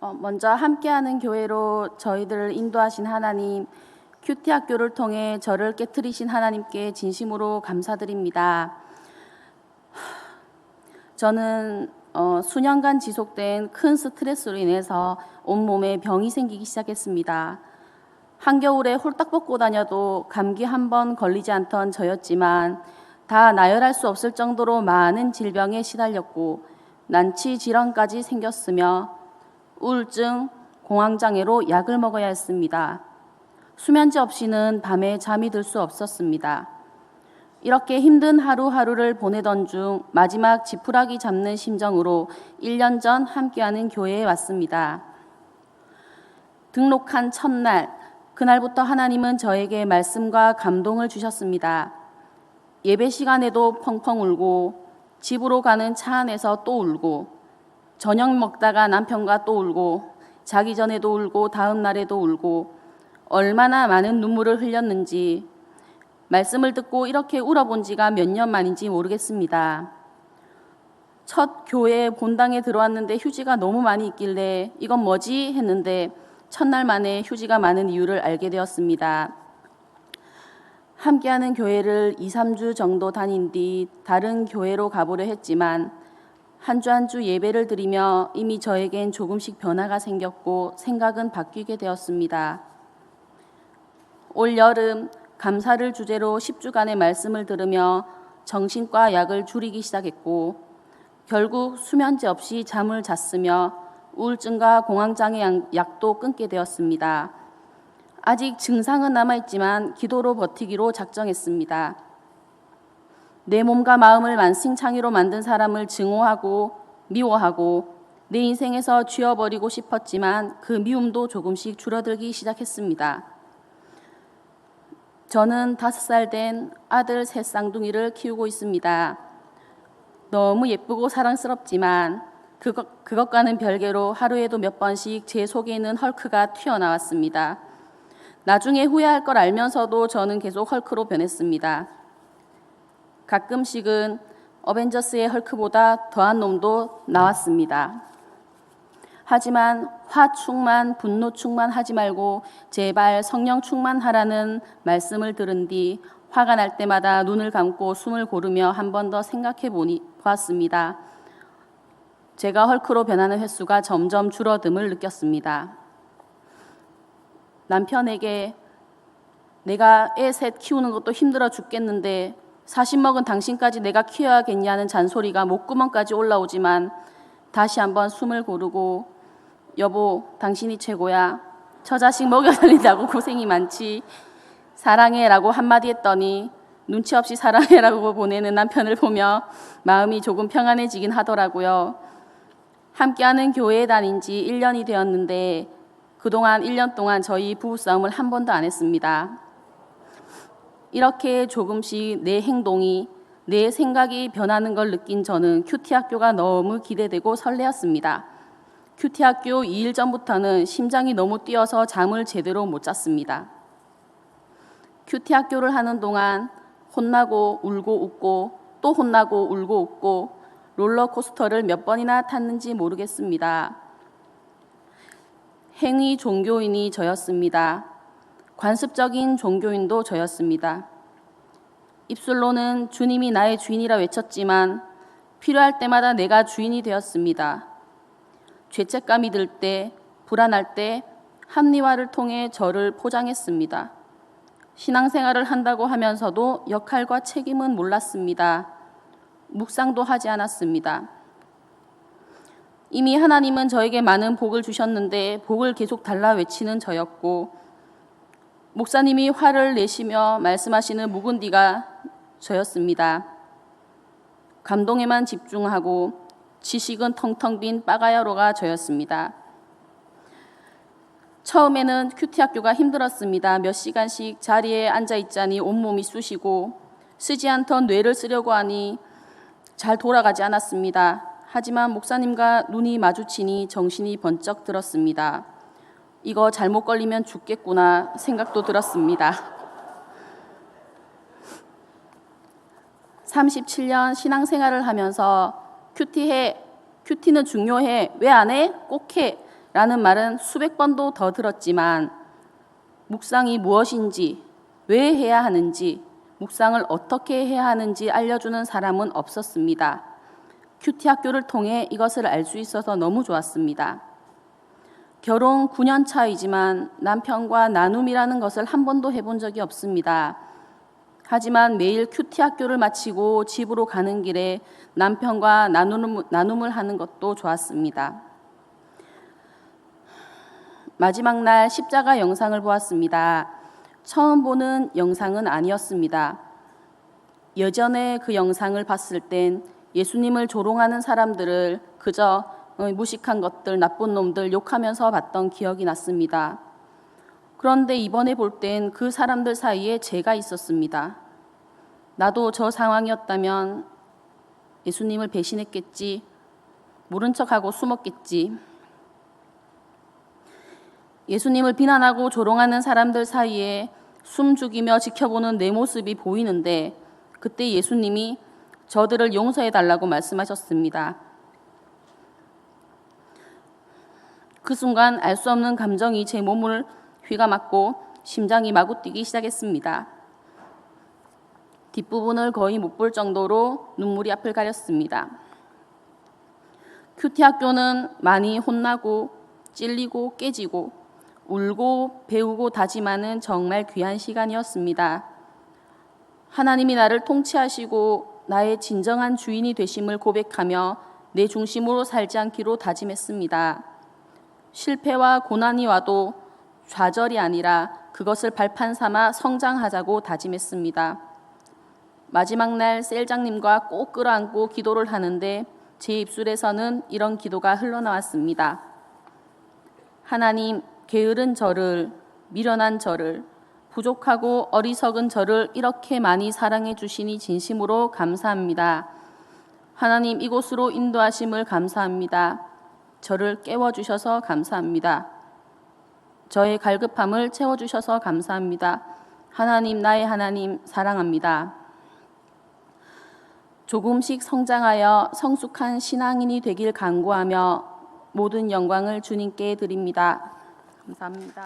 먼저 함께하는 교회로 저희들을 인도하신 하나님, 큐티 학교를 통해 저를 깨트리신 하나님께 진심으로 감사드립니다. 저는 수년간 지속된 큰 스트레스로 인해서 온몸에 병이 생기기 시작했습니다. 한겨울에 홀딱 벗고 다녀도 감기 한 번 걸리지 않던 저였지만 다 나열할 수 없을 정도로 많은 질병에 시달렸고 난치 질환까지 생겼으며 우울증, 공황장애로 약을 먹어야 했습니다. 수면제 없이는 밤에 잠이 들 수 없었습니다. 이렇게 힘든 하루하루를 보내던 중 마지막 지푸라기 잡는 심정으로 1년 전 함께하는 교회에 왔습니다. 등록한 첫날, 그날부터 하나님은 저에게 말씀과 감동을 주셨습니다. 예배 시간에도 펑펑 울고, 집으로 가는 차 안에서 또 울고, 저녁 먹다가 남편과 또 울고, 자기 전에도 울고, 다음 날에도 울고, 얼마나 많은 눈물을 흘렸는지, 말씀을 듣고 이렇게 울어본 지가 몇 년 만인지 모르겠습니다. 첫 교회 본당에 들어왔는데 휴지가 너무 많이 있길래 이건 뭐지? 했는데 첫날 만에 휴지가 많은 이유를 알게 되었습니다. 함께하는 교회를 2, 3주 정도 다닌 뒤 다른 교회로 가보려 했지만 한 주 한 주 예배를 드리며 이미 저에겐 조금씩 변화가 생겼고 생각은 바뀌게 되었습니다. 올 여름 감사를 주제로 10주간의 말씀을 들으며 정신과 약을 줄이기 시작했고 결국 수면제 없이 잠을 잤으며 우울증과 공황장애 약도 끊게 되었습니다. 아직 증상은 남아있지만 기도로 버티기로 작정했습니다. 내 몸과 마음을 만신창이로 만든 사람을 증오하고 미워하고 내 인생에서 쥐어버리고 싶었지만 그 미움도 조금씩 줄어들기 시작했습니다. 저는 5살 된 아들 셋 쌍둥이를 키우고 있습니다. 너무 예쁘고 사랑스럽지만 그것과는 별개로 하루에도 몇 번씩 제 속에 있는 헐크가 튀어나왔습니다. 나중에 후회할 걸 알면서도 저는 계속 헐크로 변했습니다. 가끔씩은 어벤져스의 헐크보다 더한 놈도 나왔습니다. 하지만 화 충만, 분노 충만하지 말고 제발 성령 충만하라는 말씀을 들은 뒤 화가 날 때마다 눈을 감고 숨을 고르며 한 번 더 생각해 보았습니다. 제가 헐크로 변하는 횟수가 점점 줄어듦을 느꼈습니다. 남편에게 내가 애 셋 키우는 것도 힘들어 죽겠는데 40 먹은 당신까지 내가 키워야겠냐는 잔소리가 목구멍까지 올라오지만 다시 한번 숨을 고르고 여보 당신이 최고야. 저 자식 먹여 살린다고 고생이 많지. 사랑해라고 한마디 했더니 눈치 없이 사랑해라고 보내는 남편을 보며 마음이 조금 평안해지긴 하더라고요. 함께하는 교회에 다닌 지 1년이 되었는데 그동안 1년 동안 저희 부부싸움을 한 번도 안 했습니다. 이렇게 조금씩 내 행동이, 내 생각이 변하는 걸 느낀 저는 큐티 학교가 너무 기대되고 설레었습니다. 큐티 학교 2일 전부터는 심장이 너무 뛰어서 잠을 제대로 못 잤습니다. 큐티 학교를 하는 동안 혼나고 울고 웃고 또 혼나고 울고 웃고 롤러코스터를 몇 번이나 탔는지 모르겠습니다. 행위 종교인이 저였습니다. 관습적인 종교인도 저였습니다. 입술로는 주님이 나의 주인이라 외쳤지만 필요할 때마다 내가 주인이 되었습니다. 죄책감이 들 때, 불안할 때 합리화를 통해 저를 포장했습니다. 신앙생활을 한다고 하면서도 역할과 책임은 몰랐습니다. 묵상도 하지 않았습니다. 이미 하나님은 저에게 많은 복을 주셨는데 복을 계속 달라 외치는 저였고 목사님이 화를 내시며 말씀하시는 묵은디가 저였습니다. 감동에만 집중하고 지식은 텅텅 빈 빠가야로가 저였습니다. 처음에는 큐티 학교가 힘들었습니다. 몇 시간씩 자리에 앉아있자니 온몸이 쑤시고 쓰지 않던 뇌를 쓰려고 하니 잘 돌아가지 않았습니다. 하지만 목사님과 눈이 마주치니 정신이 번쩍 들었습니다. 이거 잘못 걸리면 죽겠구나 생각도 들었습니다. 37년 신앙생활을 하면서 큐티는 중요해. 왜 안 해? 꼭 해. 라는 말은 수백 번도 더 들었지만 묵상이 무엇인지, 왜 해야 하는지, 묵상을 어떻게 해야 하는지 알려주는 사람은 없었습니다. 큐티 학교를 통해 이것을 알 수 있어서 너무 좋았습니다. 결혼 9년 차이지만 남편과 나눔이라는 것을 한 번도 해본 적이 없습니다. 하지만 매일 큐티 학교를 마치고 집으로 가는 길에 남편과 나눔을 하는 것도 좋았습니다. 마지막 날 십자가 영상을 보았습니다. 처음 보는 영상은 아니었습니다. 예전에 그 영상을 봤을 땐 예수님을 조롱하는 사람들을 그저 무식한 것들, 나쁜 놈들 욕하면서 봤던 기억이 났습니다. 그런데 이번에 볼 땐 그 사람들 사이에 제가 있었습니다. 나도 저 상황이었다면 예수님을 배신했겠지, 모른 척하고 숨었겠지. 예수님을 비난하고 조롱하는 사람들 사이에 숨죽이며 지켜보는 내 모습이 보이는데 그때 예수님이 저들을 용서해달라고 말씀하셨습니다. 그 순간 알 수 없는 감정이 제 몸을 휘감았고 심장이 마구 뛰기 시작했습니다. 뒷부분을 거의 못 볼 정도로 눈물이 앞을 가렸습니다. 큐티 학교는 많이 혼나고 찔리고 깨지고 울고 배우고 다짐하는 정말 귀한 시간이었습니다. 하나님이 나를 통치하시고 나의 진정한 주인이 되심을 고백하며 내 중심으로 살지 않기로 다짐했습니다. 실패와 고난이 와도 좌절이 아니라 그것을 발판 삼아 성장하자고 다짐했습니다. 마지막 날 셀장님과 꼭 끌어안고 기도를 하는데 제 입술에서는 이런 기도가 흘러나왔습니다. 하나님, 게으른 저를, 미련한 저를, 부족하고 어리석은 저를 이렇게 많이 사랑해 주시니 진심으로 감사합니다. 하나님, 이곳으로 인도하심을 감사합니다. 저를 깨워주셔서 감사합니다. 저의 갈급함을 채워주셔서 감사합니다. 하나님, 나의 하나님, 사랑합니다. 조금씩 성장하여 성숙한 신앙인이 되길 간구하며 모든 영광을 주님께 드립니다. 감사합니다.